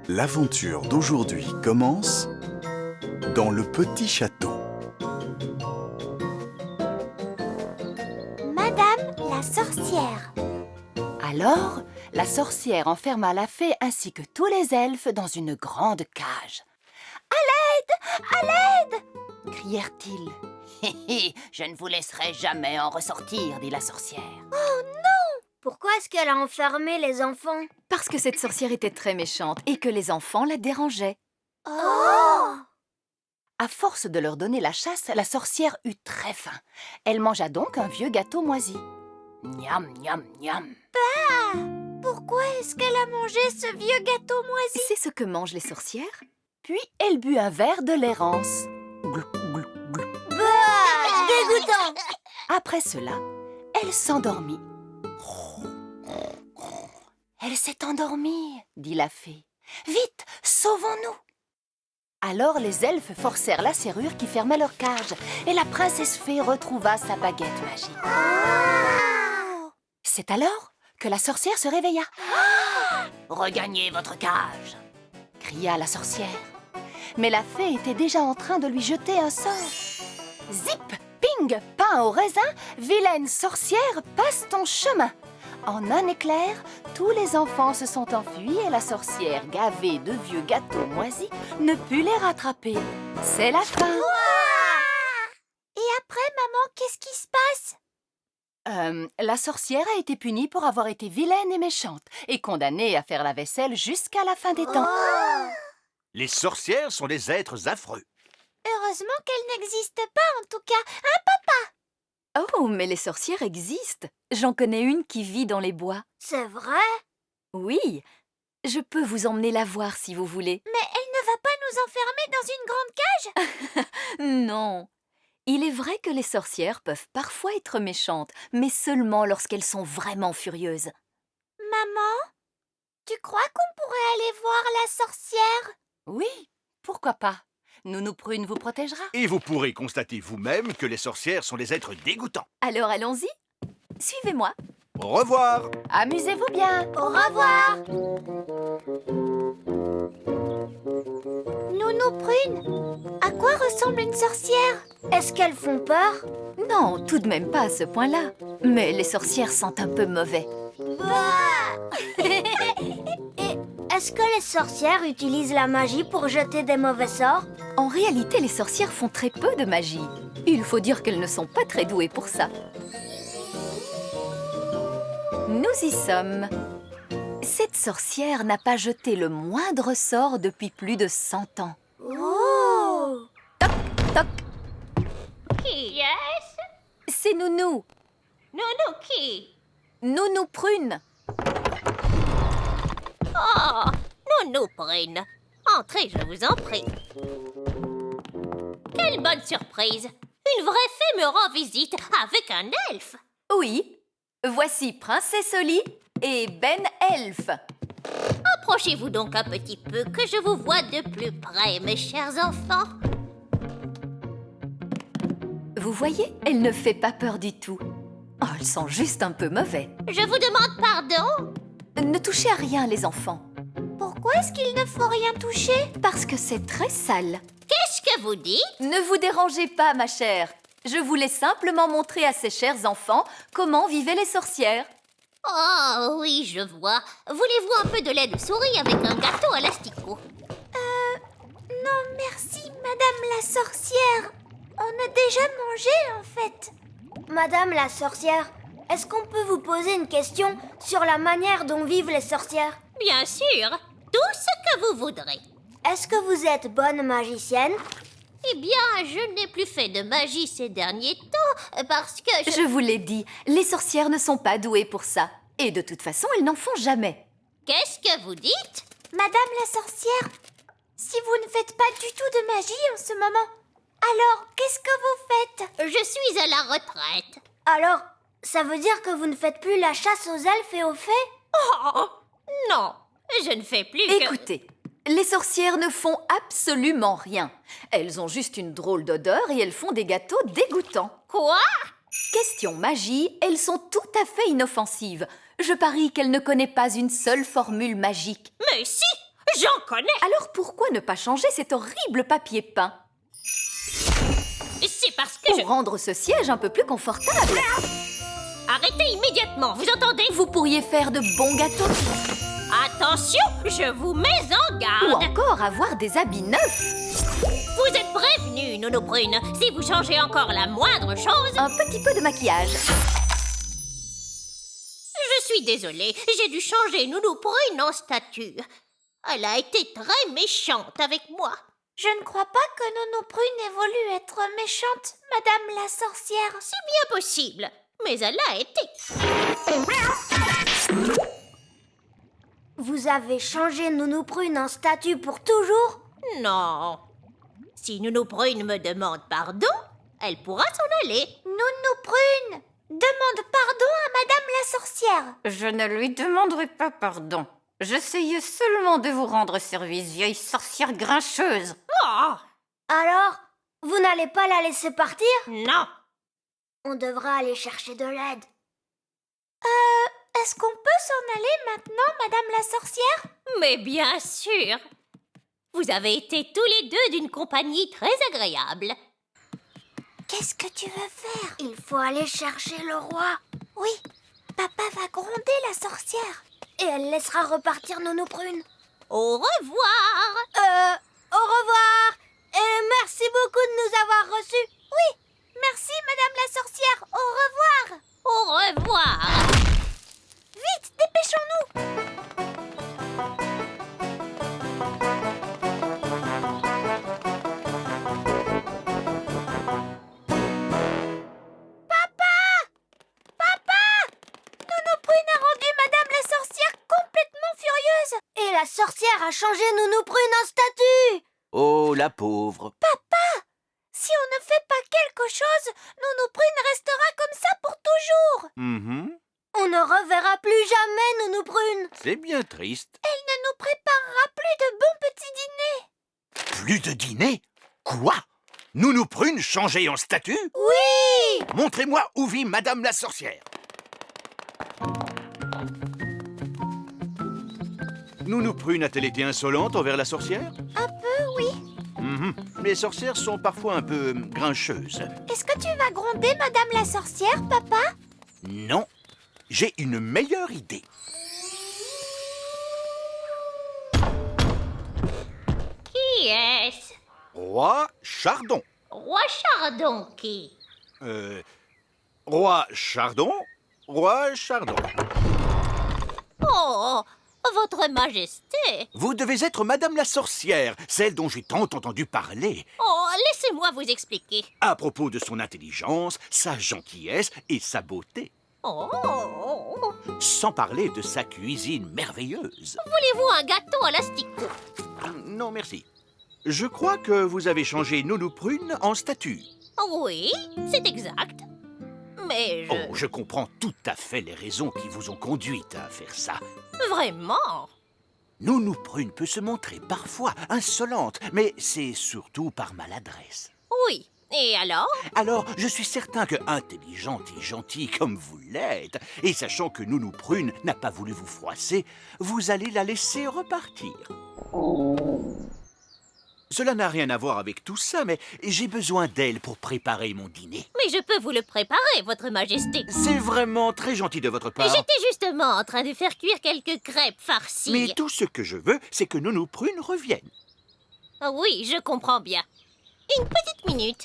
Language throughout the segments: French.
L'aventure d'aujourd'hui commence dans le petit château. Madame la sorcière. Alors, la sorcière enferma la fée ainsi que tous les elfes dans une grande cage. « À l'aide! À l'aide !» crièrent-ils. « Je ne vous laisserai jamais en ressortir, » dit la sorcière. Pourquoi est-ce qu'elle a enfermé les enfants? Parce que cette sorcière était très méchante et que les enfants la dérangeaient. Oh! À force de leur donner la chasse, la sorcière eut très faim. Elle mangea donc un vieux gâteau moisi. Miam, miam, miam. Pourquoi est-ce qu'elle a mangé ce vieux gâteau moisi? C'est ce que mangent les sorcières. Puis elle but un verre de lait rance. Glou, glou, glou. Dégoûtant! Après cela, elle s'endormit. Elle s'est endormie, dit la fée. Vite, sauvons-nous! Alors les elfes forcèrent la serrure qui fermait leur cage et la princesse fée retrouva sa baguette magique. Oh! C'est alors que la sorcière se réveilla. Regagnez votre cage, cria la sorcière. Mais la fée était déjà en train de lui jeter un sort. Zip, ping, pain au raisin, vilaine sorcière, passe ton chemin. En un éclair, tous les enfants se sont enfuis et la sorcière, gavée de vieux gâteaux moisis, ne put les rattraper. C'est la fin. Et après, maman, qu'est-ce qui se passe? La sorcière a été punie pour avoir été vilaine et méchante et condamnée à faire la vaisselle jusqu'à la fin des temps. Les sorcières sont des êtres affreux. Heureusement qu'elle n'existe pas, en tout cas. Oh, mais les sorcières existent. J'en connais une qui vit dans les bois. C'est vrai? Oui, je peux vous emmener la voir si vous voulez. Mais elle ne va pas nous enfermer dans une grande cage? Non. Il est vrai que les sorcières peuvent parfois être méchantes, mais seulement lorsqu'elles sont vraiment furieuses. Maman, tu crois qu'on pourrait aller voir la sorcière? Oui, pourquoi pas? Nounou Prune vous protégera. Et vous pourrez constater vous-même que les sorcières sont des êtres dégoûtants. Alors allons-y. Suivez-moi. Au revoir. Amusez-vous bien. Au revoir! Nounou Prune, à quoi ressemble une sorcière? Est-ce qu'elles font peur? Non, tout de même pas à ce point-là. Mais les sorcières sentent un peu mauvais. Et est-ce que les sorcières utilisent la magie pour jeter des mauvais sorts? En réalité, les sorcières font très peu de magie. Il faut dire qu'elles ne sont pas très douées pour ça. Nous y sommes. Cette sorcière n'a pas jeté le moindre sort depuis plus de 100 ans. Oh! Toc, Qui est-ce? c'est Nounou. Nounou qui? Nounou Prune. Oh, Nounou Prune. Entrez, je vous en prie. Quelle bonne surprise! Une vraie fée me rend visite avec un elfe. Oui, voici Princesse Oli et Ben Elfe. Approchez-vous donc un petit peu que je vous vois de plus près, mes chers enfants. Vous voyez, elle ne fait pas peur du tout. Oh, elle sent juste un peu mauvais. Je vous demande pardon. Ne touchez à rien, les enfants, Pourquoi est-ce qu'il ne faut rien toucher? parce que c'est très sale. Qu'est-ce que vous dites? Ne vous dérangez pas, ma chère. Je voulais simplement montrer à ces chers enfants comment vivaient les sorcières. Oh oui, je vois. Voulez-vous un peu de lait de souris avec un gâteau à l'asticot? Non, merci, Madame la sorcière. On a déjà mangé, en fait. Madame la sorcière, est-ce qu'on peut vous poser une question sur la manière dont vivent les sorcières? Bien sûr, tout ce que vous voudrez. Est-ce que vous êtes bonne magicienne? Eh bien, je n'ai plus fait de magie ces derniers temps parce que Je vous l'ai dit, les sorcières ne sont pas douées pour ça. Et de toute façon, elles n'en font jamais. Qu'est-ce que vous dites? Madame la sorcière, si vous ne faites pas du tout de magie en ce moment, alors qu'est-ce que vous faites? Je suis à la retraite. Alors, ça veut dire que vous ne faites plus la chasse aux elfes et aux fées? Oh, non, je ne fais plus que... Écoutez, les sorcières ne font absolument rien. Elles ont juste une drôle d'odeur et elles font des gâteaux dégoûtants. Quoi? Question magie, elles sont tout à fait inoffensives. Je parie qu'elle ne connaît pas une seule formule magique. Mais si, J'en connais. Alors pourquoi ne pas changer cet horrible papier peint C'est parce que pour rendre ce siège un peu plus confortable? Arrêtez immédiatement, vous entendez? Vous pourriez faire de bons gâteaux Attention, je vous mets en ou garde. encore avoir des habits neufs. Vous êtes prévenus, Nounou Prune. Si vous changez encore la moindre chose... Un petit peu de maquillage. Je suis désolée, j'ai dû changer Nounou Prune en statue. Elle a été très méchante avec moi. Je ne crois pas que Nounou Prune ait voulu être méchante, Madame la sorcière. C'est bien possible, mais elle a été. Vous avez changé Nounou Prune en statue pour toujours? Non. Si Nounou Prune me demande pardon, elle pourra s'en aller. Nounou Prune, demande pardon à Madame la sorcière. Je ne lui demanderai pas pardon. J'essayais seulement de vous rendre service, vieille sorcière grincheuse. Oh, Alors, vous n'allez pas la laisser partir? non. On devra aller chercher de l'aide. Est-ce qu'on peut s'en aller maintenant, Madame la sorcière? Mais bien sûr. Vous avez été tous les deux d'une compagnie très agréable. Qu'est-ce que tu veux faire? Il faut aller chercher le roi. Oui, papa va gronder la sorcière. Et elle laissera repartir Nounou Prune. Au revoir. Au revoir. Et merci beaucoup de nous avoir reçus. Oui, merci Madame la sorcière. Au revoir. Au revoir. Vite, dépêchons-nous. Nounou Prune a rendu Madame la sorcière complètement furieuse. Et la sorcière a changé Nounou Prune en statue. Oh, la pauvre. Si on ne fait pas quelque chose, Nounou Prune restera comme ça pour toujours. Mhm. On ne reverra plus jamais Nounou Prune. C'est bien triste. Elle ne nous préparera plus de bons petits dîners. Plus de dîner? Quoi? Nounou Prune changée en statue? Oui. Montrez-moi où vit Madame la sorcière. Nounou Prune a-t-elle été insolente envers la sorcière? Un peu, oui. Mhm. Les sorcières sont parfois un peu grincheuses. Est-ce que tu vas gronder Madame la sorcière, papa? Non, j'ai une meilleure idée. Qui est-ce? Roi Chardon. Roi Chardon qui? Roi Chardon. Roi Chardon. Oh, votre majesté. Vous devez être Madame la sorcière, celle dont j'ai tant entendu parler, Oh, laissez-moi vous expliquer. à propos de son intelligence, sa gentillesse et sa beauté. Oh, Sans parler de sa cuisine merveilleuse. voulez-vous un gâteau à l'asticot? Non, merci. Je crois que vous avez changé Nounou Prune en statue. Oui, c'est exact. Mais Oh, je comprends tout à fait les raisons qui vous ont conduite à faire ça. Vraiment? Nounou Prune peut se montrer parfois insolente, mais c'est surtout par maladresse. Oui. Et alors? Alors, je suis certain que, intelligente et gentille comme vous l'êtes, et sachant que Nounou Prune n'a pas voulu vous froisser, vous allez la laisser repartir. Cela n'a rien à voir avec tout ça, mais j'ai besoin d'elle pour préparer mon dîner. Mais je peux vous le préparer, votre majesté. C'est vraiment très gentil de votre part. J'étais justement en train de faire cuire quelques crêpes farcies. Mais tout ce que je veux, c'est que Nounou Prune revienne. Ah oui, je comprends bien. Une petite minute.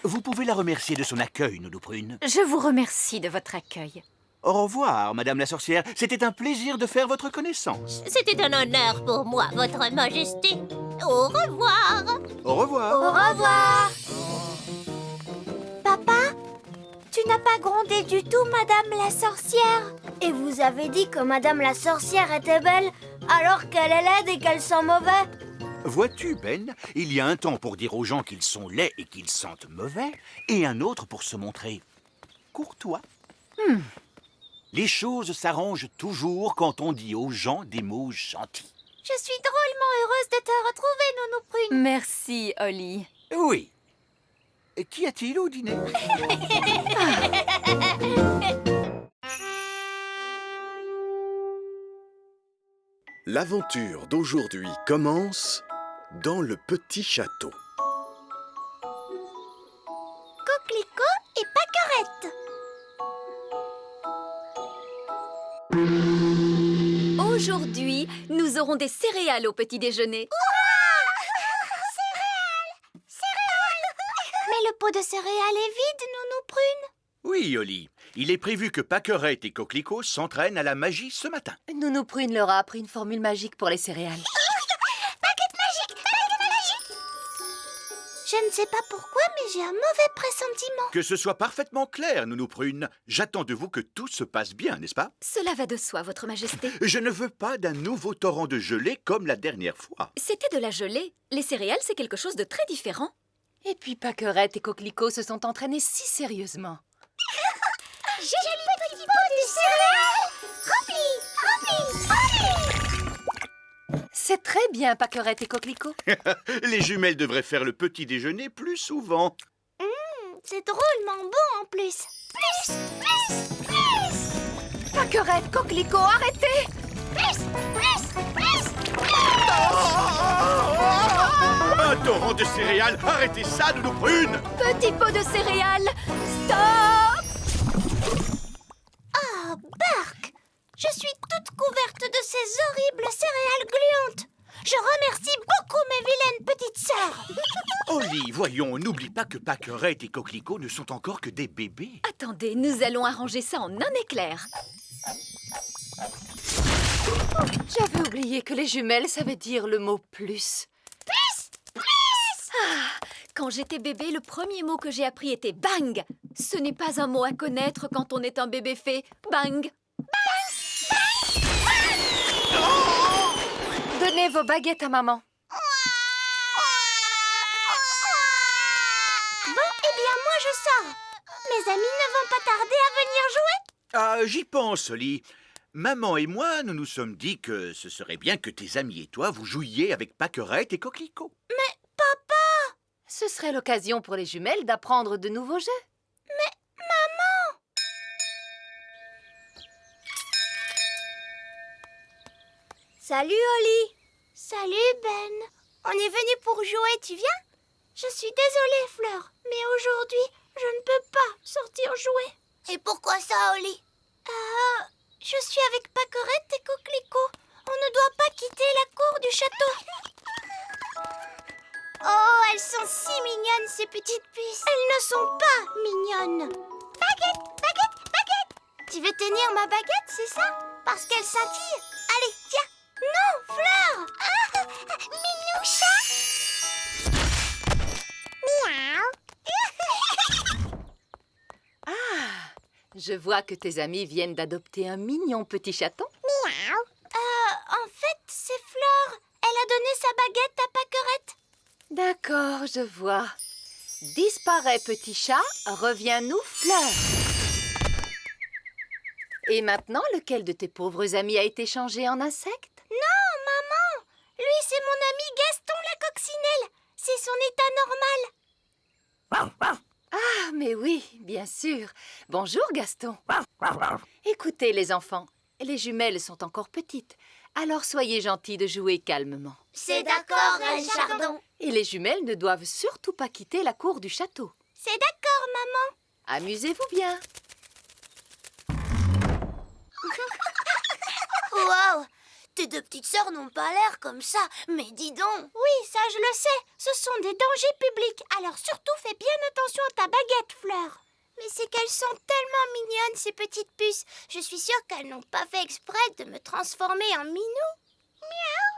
Vous pouvez la remercier de son accueil, Nounou Prune. Je vous remercie de votre accueil. Au revoir, Madame la sorcière. C'était un plaisir de faire votre connaissance. C'était un honneur pour moi, votre majesté. Au revoir. Au revoir. Au revoir. Papa, tu n'as pas grondé du tout Madame la sorcière. Et vous avez dit que Madame la sorcière était belle, alors qu'elle est laide et qu'elle sent mauvais. Vois-tu, Ben, il y a un temps pour dire aux gens qu'ils sont laids et qu'ils sentent mauvais, et un autre pour se montrer courtois. Les choses s'arrangent toujours quand on dit aux gens des mots gentils. Je suis drôlement heureuse de te retrouver, Nounou Prune. Merci, Holly. Oui. Et qu'y a-t-il au dîner? L'aventure d'aujourd'hui commence dans le petit château. Coquelicot et Pâquerette. Aujourd'hui, nous aurons des céréales au petit déjeuner. Mais le pot de céréales est vide, Nounou Prune. Oui, Oli. Il est prévu que Pâquerette et Coquelicot s'entraînent à la magie ce matin. Nounou Prune leur a appris une formule magique pour les céréales. Je ne sais pas pourquoi, mais j'ai un mauvais pressentiment. Que ce soit parfaitement clair, Nounou Prune. J'attends de vous que tout se passe bien, n'est-ce pas? Cela va de soi, Votre Majesté. Je ne veux pas d'un nouveau torrent de gelée comme la dernière fois. C'était de la gelée. Les céréales, c'est quelque chose de très différent. Et puis Pâquerette et Coquelicot se sont entraînés si sérieusement. J'ai le petit pot de céréales rempli. C'est très bien, Pâquerette et Coquelicot. Les jumelles devraient faire le petit déjeuner plus souvent. C'est drôlement bon en plus. Pâquerette, Coquelicot, arrêtez! Un torrent de céréales, arrêtez ça, Nounou Prune! Petit pot de céréales, stop! Oh, Bark! Je suis toute couverte de ces horribles céréales gluantes. Je remercie beaucoup mes vilaines petites sœurs. Oli, voyons, n'oublie pas que Pâquerette et Coquelicot ne sont encore que des bébés. Attendez, nous allons arranger ça en un éclair. J'avais oublié que les jumelles savaient dire le mot plus. Quand j'étais bébé, le premier mot que j'ai appris était bang. Ce n'est pas un mot à connaître quand on est un bébé fée. Bang. Donnez vos baguettes à maman. Bon, eh bien, moi je sors. Mes amis ne vont pas tarder à venir jouer. Ah, j'y pense, Oli. Maman et moi, nous nous sommes dit que ce serait bien que tes amis et toi vous jouiez avec Pâquerette et Coquelicot. Ce serait l'occasion pour les jumelles d'apprendre de nouveaux jeux. Salut, Oli. Salut, Ben. On est venu pour jouer, tu viens? Je suis désolée, Fleur, mais aujourd'hui, je ne peux pas sortir jouer. Et pourquoi ça, Oli? Je suis avec Pâquerette et Coquelicot. On ne doit pas quitter la cour du château. Oh, elles sont si mignonnes, ces petites puces. Elles ne sont pas mignonnes. Baguette, baguette, baguette. Tu veux tenir ma baguette, c'est ça? Parce qu'elle scintille. Allez, tiens. Non, Fleur. Minoucha. Miaou. Je vois que tes amis viennent d'adopter un mignon petit chaton. En fait, c'est Fleur. Elle a donné sa baguette à Pâquerette. D'accord, je vois. Disparaît, petit chat, reviens-nous, Fleur. Et maintenant, lequel de tes pauvres amis a été changé en insecte? Non, maman. Lui, c'est mon ami Gaston la coccinelle. C'est son état normal. Ah, mais oui, bien sûr. Bonjour, Gaston. Écoutez, les enfants, les jumelles sont encore petites, alors soyez gentils de jouer calmement. C'est d'accord, Reine Chardon. Et les jumelles ne doivent surtout pas quitter la cour du château. C'est d'accord, maman. Amusez-vous bien. Waouh! Tes deux petites sœurs n'ont pas l'air comme ça, mais dis donc. Oui, ça je le sais. Ce sont des dangers publics, alors surtout fais bien attention à ta baguette, Fleur. Mais c'est qu'elles sont tellement mignonnes, ces petites puces. Je suis sûre qu'elles n'ont pas fait exprès de me transformer en minou. Miaou,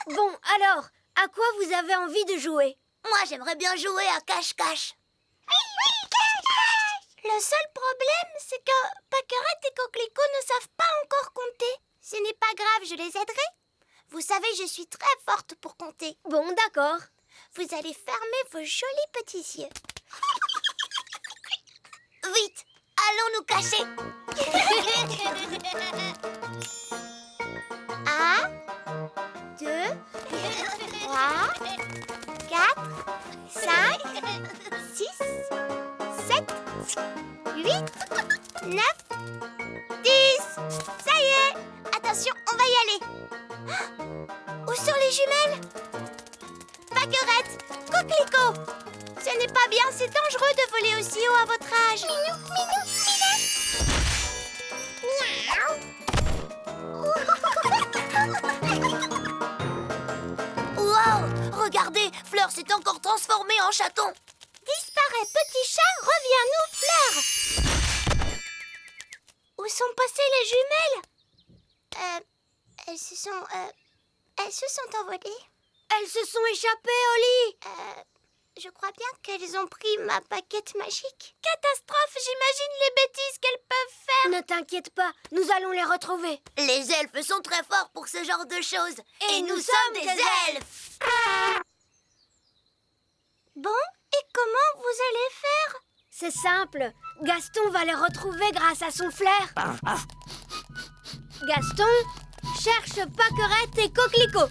miaou. Bon, alors, à quoi vous avez envie de jouer? Moi, j'aimerais bien jouer à cache-cache. Oui, cache-cache. Le seul problème, c'est que Pâquerette et Coquelicot ne savent pas encore compter. Ce n'est pas grave, je les aiderai. Vous savez, je suis très forte pour compter. Bon, d'accord. Vous allez fermer vos jolis petits yeux. Vite, allons nous cacher. 1, 2, 3, 4, 5, 6, 7, 8, 9, 10. Ça y est. Attention, on va y aller. Ah, où sont les jumelles? Pâquerette, Coquelicot. Ce n'est pas bien, c'est dangereux de voler aussi haut à votre âge. Minou, minou, minou. Wow, regardez, Fleur s'est encore transformée en chaton. Disparaît, petit chat, reviens-nous, Fleur. Où sont passées les jumelles? Elles se sont envolées. Elles se sont échappées, Oli. Je crois bien qu'elles ont pris ma baguette magique. Catastrophe, j'imagine les bêtises qu'elles peuvent faire. Ne t'inquiète pas, nous allons les retrouver. Les elfes sont très forts pour ce genre de choses. Et nous sommes des elfes. Bon, et comment vous allez faire? C'est simple, Gaston va les retrouver grâce à son flair. Gaston, cherche Pâquerette et Coquelicot.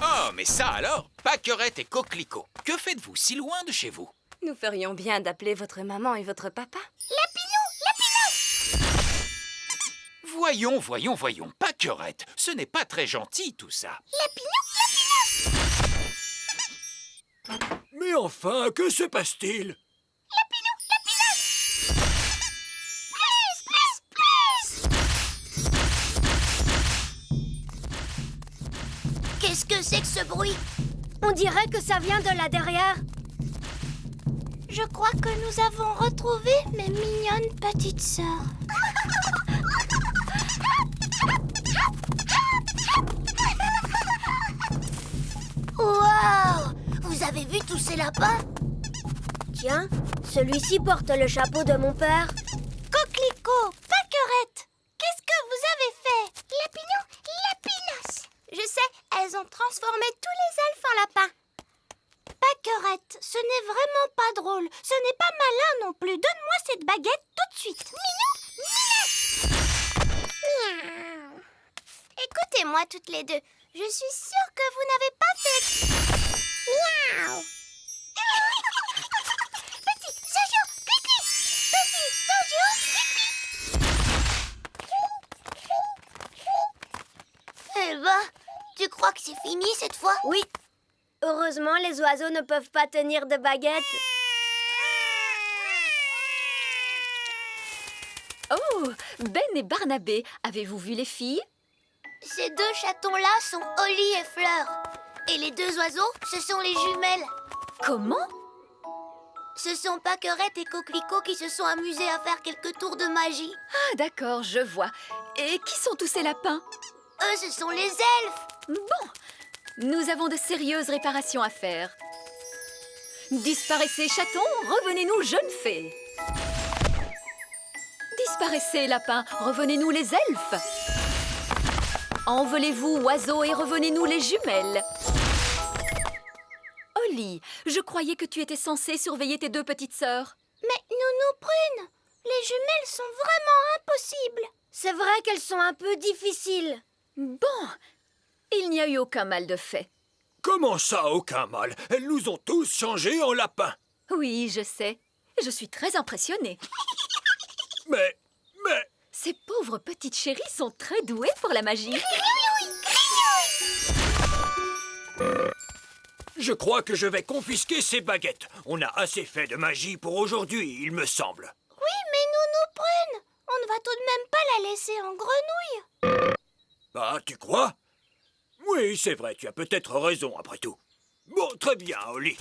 Oh, mais ça alors, Pâquerette et Coquelicot, que faites-vous si loin de chez vous? Nous ferions bien d'appeler votre maman et votre papa. Voyons, Pâquerette, ce n'est pas très gentil tout ça. Mais enfin, que se passe-t-il? Qu'est-ce que c'est que ce bruit? On dirait que ça vient de là derrière. Je crois que nous avons retrouvé mes mignonnes petites sœurs. Waouh! Vous avez vu tous ces lapins? Tiens, celui-ci porte le chapeau de mon père. Coquelicot, Pâquerette, qu'est-ce que vous avez fait? Lapinou, Lapinos. Je sais, elles ont transformé tous les elfes en lapins. Pâquerette, ce n'est vraiment pas drôle. Ce n'est pas malin non plus. Donne-moi cette baguette tout de suite. Minou. Écoutez-moi toutes les deux. Je suis sûre que vous n'avez pas fait... Miaou. Petit Jojo, pipi. Petit Jojo, pipi. Eh ben, tu crois que c'est fini cette fois? Oui. Heureusement, les oiseaux ne peuvent pas tenir de baguette. Oh, Ben et Barnabé, avez-vous vu les filles? Ces deux chatons-là sont Oli et Fleur. Et les deux oiseaux, ce sont les jumelles. Comment? Ce sont Pâquerette et Coquelicot qui se sont amusés à faire quelques tours de magie. Ah, d'accord, je vois. Et qui sont tous ces lapins? Eux, ce sont les elfes. Bon, nous avons de sérieuses réparations à faire. Disparaissez, chatons, revenez-nous, jeunes fées. Disparaissez, lapins, revenez-nous, les elfes. Envolez-vous, oiseaux, et revenez-nous, les jumelles. Oli, je croyais que tu étais censée surveiller tes deux petites sœurs. Mais Nounou Prune, les jumelles sont vraiment impossibles. C'est vrai qu'elles sont un peu difficiles. Bon, il n'y a eu aucun mal de fait. Comment ça, aucun mal? Elles nous ont tous changés en lapins. Oui, je sais. Je suis très impressionnée. Mais... Ces pauvres petites chéries sont très douées pour la magie. Je crois que je vais confisquer ces baguettes. On a assez fait de magie pour aujourd'hui, il me semble. Oui, mais Nounou Prune, on ne va tout de même pas la laisser en grenouille. Ah, tu crois? Oui, c'est vrai, tu as peut-être raison après tout. Bon, très bien, Oli.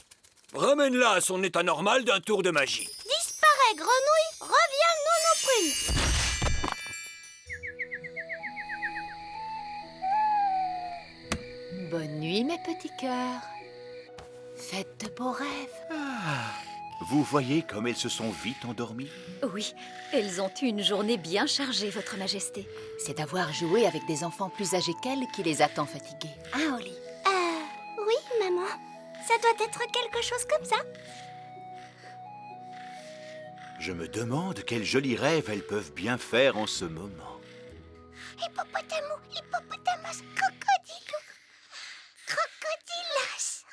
Ramène-la à son état normal d'un tour de magie. Disparaît, grenouille, reviens, Nounou Prune. Bonne nuit, mes petits cœurs. Faites de beaux rêves. Vous voyez comme elles se sont vite endormies? Oui, elles ont eu une journée bien chargée, Votre Majesté. C'est d'avoir joué avec des enfants plus âgés qu'elles qui les a tant fatiguées. Hein, Oli? Oui, maman. Ça doit être quelque chose comme ça. Je me demande quels jolis rêves elles peuvent bien faire en ce moment. Hippopotamo, hippopotamus, crocodile, crocodilas.